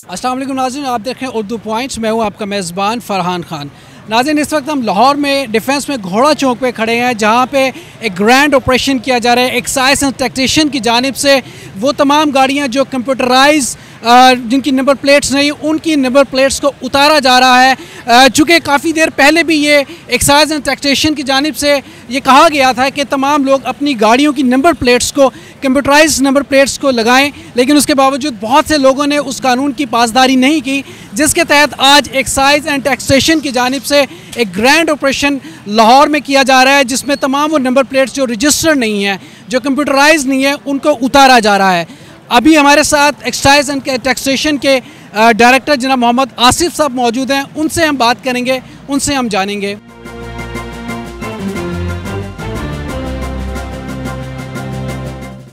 अस्सलाम वालेकुम नाज़रीन, आप देख रहे हैं उर्दू पॉइंट्स। मैं हूं आपका मेज़बान फ़रहान खान। नाज़रीन, इस वक्त हम लाहौर में डिफेंस में घोड़ा चौक पे खड़े हैं, जहां पे एक ग्रैंड ऑपरेशन किया जा रहा है एक्साइज एंड टैक्सेशन की जानिब से। वो तमाम गाड़ियां जो कंप्यूटराइज जिनकी नंबर प्लेट्स नहीं, उनकी नंबर प्लेट्स को उतारा जा रहा है। चूँकि काफ़ी देर पहले भी ये एक्साइज एंड टैक्सेशन की जानिब से ये कहा गया था कि तमाम लोग अपनी गाड़ियों की नंबर प्लेट्स को, कंप्यूटराइज नंबर प्लेट्स को लगाएं, लेकिन उसके बावजूद बहुत से लोगों ने उस कानून की पासदारी नहीं की, जिसके तहत आज एक्साइज एंड टैक्सेशन की जानिब से एक ग्रैंड ऑपरेशन लाहौर में किया जा रहा है, जिसमें तमाम वो नंबर प्लेट्स जो रजिस्टर्ड नहीं है, जो कंप्यूटराइज नहीं है, उनको उतारा जा रहा है। अभी हमारे साथ एक्साइज एंड टैक्सेशन के डायरेक्टर जनाब मोहम्मद आसिफ साहब मौजूद हैं, उनसे हम बात करेंगे, उनसे हम जानेंगे।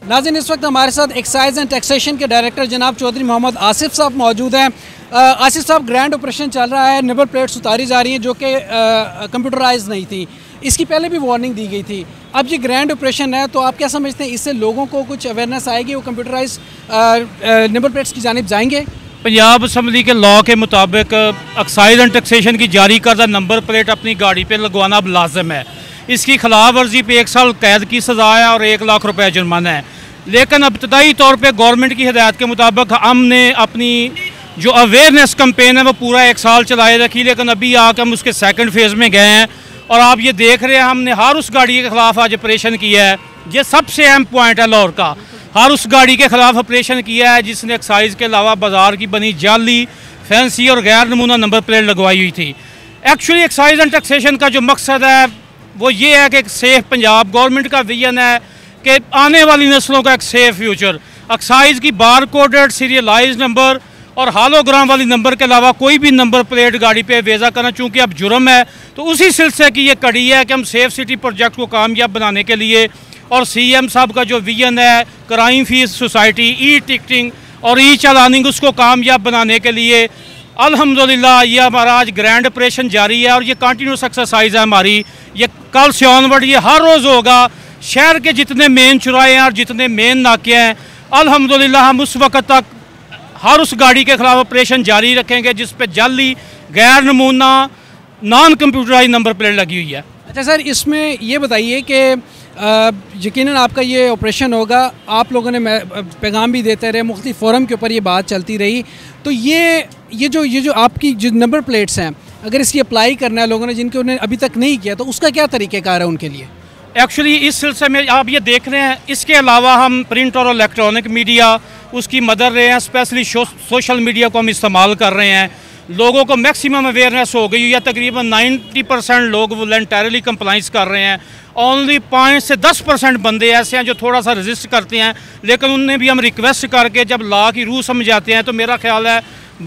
नाज़रीन, इस वक्त हमारे साथ एक्साइज एंड टैक्सेशन के डायरेक्टर जनाब चौधरी मोहम्मद आसिफ साहब मौजूद हैं। आसिफ साहब, ग्रैंड ऑपरेशन चल रहा है, नंबर प्लेट्स उतारी जा रही हैं जो कि कंप्यूटराइज नहीं थी, इसकी पहले भी वार्निंग दी गई थी। अब ये ग्रैंड ऑपरेशन है, तो आप क्या समझते हैं, इससे लोगों को कुछ अवेयरनेस आएगी, वो कंप्यूटराइज नंबर प्लेट्स की जानिब जाएंगे? पंजाब असम्बली के लॉ के मुताबिक एक्साइज एंड टैक्सेशन की जारी करदा नंबर प्लेट अपनी गाड़ी पे लगवाना लाजम है। इसकी खिलाफ वर्जी पे 1 साल कैद की सज़ा है और 1 लाख रुपये जुर्माना है। लेकिन इब्तदाई तौर पे गवर्नमेंट की हिदायत के मुताबिक हमने अपनी जो अवेयरनेस कैंपेन है वो पूरा 1 साल चलाए रखी, लेकिन अभी आकर हम उसके सेकंड फेज़ में गए हैं और आप ये देख रहे हैं हमने हर उस गाड़ी के ख़िलाफ़ आज ऑपरेशन किया है। ये सबसे अहम पॉइंट है लाहौर का, हर उस गाड़ी के ख़िलाफ़ ऑपरेशन किया है जिसने एक्साइज के अलावा बाज़ार की बनी जाली, फैंसी और गैर नमूना नंबर प्लेट लगवाई हुई थी। एक्चुअली एक्साइज एंड टैक्सेशन का जो मकसद है वो ये है कि एक सेफ पंजाब, गवर्नमेंट का विजन है कि आने वाली नस्लों का एक सेफ फ्यूचर। एक्साइज की बार कोडेड सीरियलाइज नंबर और हालोग्राम वाली नंबर के अलावा कोई भी नंबर प्लेट गाड़ी पे वेज़ा करना चूँकि अब जुर्म है, तो उसी सिलसिले की ये कड़ी है कि हम सेफ सिटी प्रोजेक्ट को कामयाब बनाने के लिए और CM साहब का जो विजन है crime free society, e ticketing और ई चालानिंग, उसको कामयाब बनाने के लिए अल्हम्दुलिल्लाह ये हमारा आज ग्रैंड ऑपरेशन जारी है और ये कंटिन्यूस एक्सरसाइज है हमारी। ये कल से ऑनवर्ड ये हर रोज़ होगा। शहर के जितने मेन चौराहे हैं और जितने मेन नाके हैं, अल्हम्दुलिल्लाह हम उस वक्त तक हर उस गाड़ी के ख़िलाफ़ ऑपरेशन जारी रखेंगे जिस पे जाली, गैर नमूना, नॉन कंप्यूटराइज नंबर प्लेट लगी हुई है। अच्छा सर, इसमें ये बताइए कि यकीनन आपका ये ऑपरेशन होगा, आप लोगों ने पैगाम भी देते रहे, मुख्तलिफ फोरम के ऊपर ये बात चलती रही, तो ये जो आपकी जो नंबर प्लेट्स हैं, अगर इसकी अप्लाई करना है लोगों ने जिनके उन्हें अभी तक नहीं किया, तो उसका क्या तरीक़ेकार है उनके लिए? एक्चुअली इस सिलसिले में आप ये देख रहे हैं, इसके अलावा हम प्रिंट और इलेक्ट्रॉनिक मीडिया उसकी मदद रहे हैं, स्पेशली सोशल मीडिया को हम इस्तेमाल कर रहे हैं। लोगों को मैक्सिमम अवेयरनेस हो गई है, तकरीबन 90% लोग वॉलंटरली कंप्लाइंस कर रहे हैं। ओनली 5 से 10% बंदे ऐसे हैं जो थोड़ा सा रजिस्ट करते हैं, लेकिन उनने भी हम रिक्वेस्ट करके जब लॉ की रूह समझाते हैं तो मेरा ख्याल है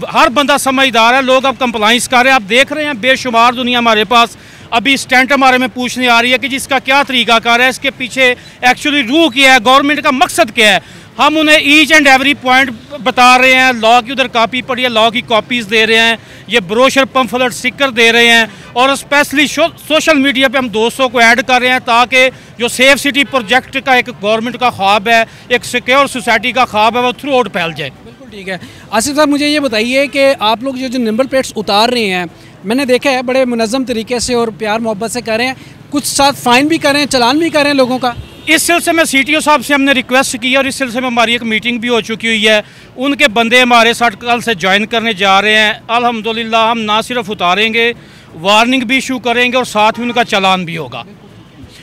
हर बंदा समझदार है, लोग अब कंप्लाइंस कर रहे हैं। आप देख रहे हैं बेशुमार दुनिया हमारे पास अभी स्टैंड हमारे में पूछने आ रही है कि जिसका क्या तरीकाकार है, इसके पीछे एक्चुअली रूह क्या है, गवर्नमेंट का मकसद क्या है। हम उन्हें ईच एंड एवरी पॉइंट बता रहे हैं। लॉ की उधर कॉपी पड़ी है, लॉ की कॉपीज़ दे रहे हैं, ये ब्रोशर पम्फलेट स्टिकर दे रहे हैं और स्पेशली सोशल मीडिया पे हम दोस्तों को ऐड कर रहे हैं ताकि जो सेफ सिटी प्रोजेक्ट का एक गवर्नमेंट का ख्वाब है, एक सिक्योर सोसाइटी का ख्वाब है, वो थ्रू आउट फैल जाए। बिल्कुल ठीक है। आसिफ साहब, मुझे ये बताइए कि आप लोग जो नंबर प्लेट्स उतार रहे हैं, मैंने देखा है बड़े मुनज़्ज़म तरीके से और प्यार मोहब्बत से कर रहे हैं, कुछ साथ फ़ाइन भी कर रहे हैं, चलान भी कर रहे हैं लोगों का। इस सिलसिले में CTO साहब से हमने रिक्वेस्ट की और इस सिलसिले में हमारी एक मीटिंग भी हो चुकी हुई है। उनके बंदे हमारे साथ कल से ज्वाइन करने जा रहे हैं। अल्हम्दुलिल्लाह हम ना सिर्फ उतारेंगे, वार्निंग भी इशू करेंगे और साथ में उनका चालान भी होगा।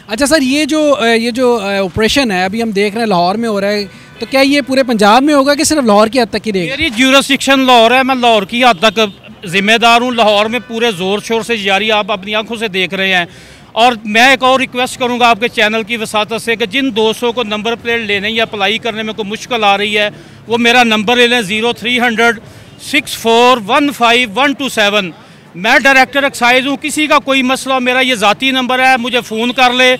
अच्छा सर, ये जो ऑपरेशन है अभी हम देख रहे हैं लाहौर में हो रहा है, तो क्या ये पूरे पंजाब में होगा कि सिर्फ लाहौर की हद तक ही रहेगा? मेरी ज्यूरिसडिक्शन लाहौर है, मैं लाहौर की हद तक जिम्मेदार हूँ। लाहौर में पूरे ज़ोर शोर से जारी, आप अपनी आंखों से देख रहे हैं। और मैं एक और रिक्वेस्ट करूंगा आपके चैनल की वसातत से कि जिन दोस्तों को नंबर प्लेट लेने या अप्लाई करने में कोई मुश्किल आ रही है, वो मेरा नंबर ले लें 0300 6415 मैं डायरेक्टर एक्साइज हूँ। किसी का कोई मसला, मेरा ये ज़ाती नंबर है, मुझे फ़ोन कर ले।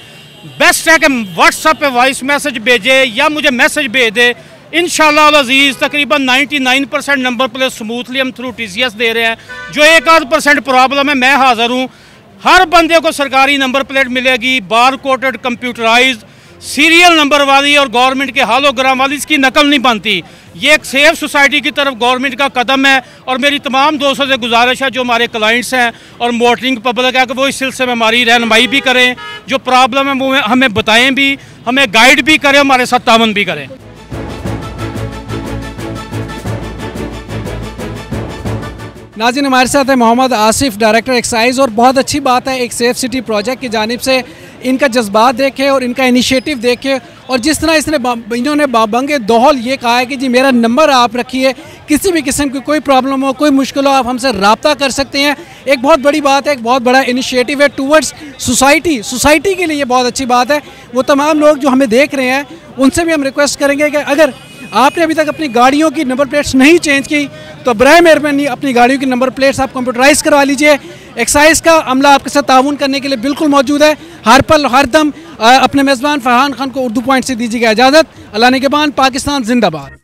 बेस्ट है कि व्हाट्सएप पे वॉइस मैसेज भेजे या मुझे मैसेज भेज दे। इंशाअल्लाह अज़ीज़ तकरीबन 99% नंबर प्लेट स्मूथली हम थ्रू TCS दे रहे हैं। जो 1-8% प्रॉब्लम है, मैं हाज़िर हूँ। हर बंदे को सरकारी नंबर प्लेट मिलेगी, बार कोडेड, कंप्यूटराइज, सीरियल नंबर वाली और गवर्नमेंट के हालोग्राम वाली इसकी नकल नहीं बनती। ये एक सेफ सोसाइटी की तरफ गवर्नमेंट का कदम है और मेरी तमाम दोस्तों से गुजारिश है जो हमारे क्लाइंट्स हैं और मोटरिंग पब्लिक है कि वो इस सिलसिले में हमारी रहनुमाई भी करें, जो प्रॉब्लम है वो हमें बताएं भी, हमें गाइड भी करें, हमारे साथ तावन भी करें। नाज़रीन, हमारे साथ है मोहम्मद आसिफ, डायरेक्टर एक्साइज, और बहुत अच्छी बात है एक सेफ सिटी प्रोजेक्ट की जानिब से इनका जज्बात देखे और इनका इनिशिएटिव देखे, और जिस तरह इन्होंने बाबंगे दोहल ये कहा है कि जी मेरा नंबर आप रखिए, किसी भी किस्म की कोई प्रॉब्लम हो, कोई मुश्किल हो, आप हमसे रब्ता कर सकते हैं। एक बहुत बड़ी बात है, एक बहुत बड़ा इनिशिएटिव है टूवर्ड्स सोसाइटी के लिए ये बहुत अच्छी बात है। वो तमाम लोग जो हमें देख रहे हैं उनसे भी हम रिक्वेस्ट करेंगे कि अगर आपने अभी तक अपनी गाड़ियों की नंबर प्लेट्स नहीं चेंज की तो बराए मेहरबानी अपनी गाड़ियों की नंबर प्लेट्स आप कंप्यूटराइज करवा लीजिए। एक्साइज का अमला आपके साथ ताउन करने के लिए बिल्कुल मौजूद है हर पल हर दम। अपने मेज़बान फरहान खान को उर्दू पॉइंट से दीजिएगा इजाज़त। अल्लाह निगहबान, पाकिस्तान जिंदाबाद।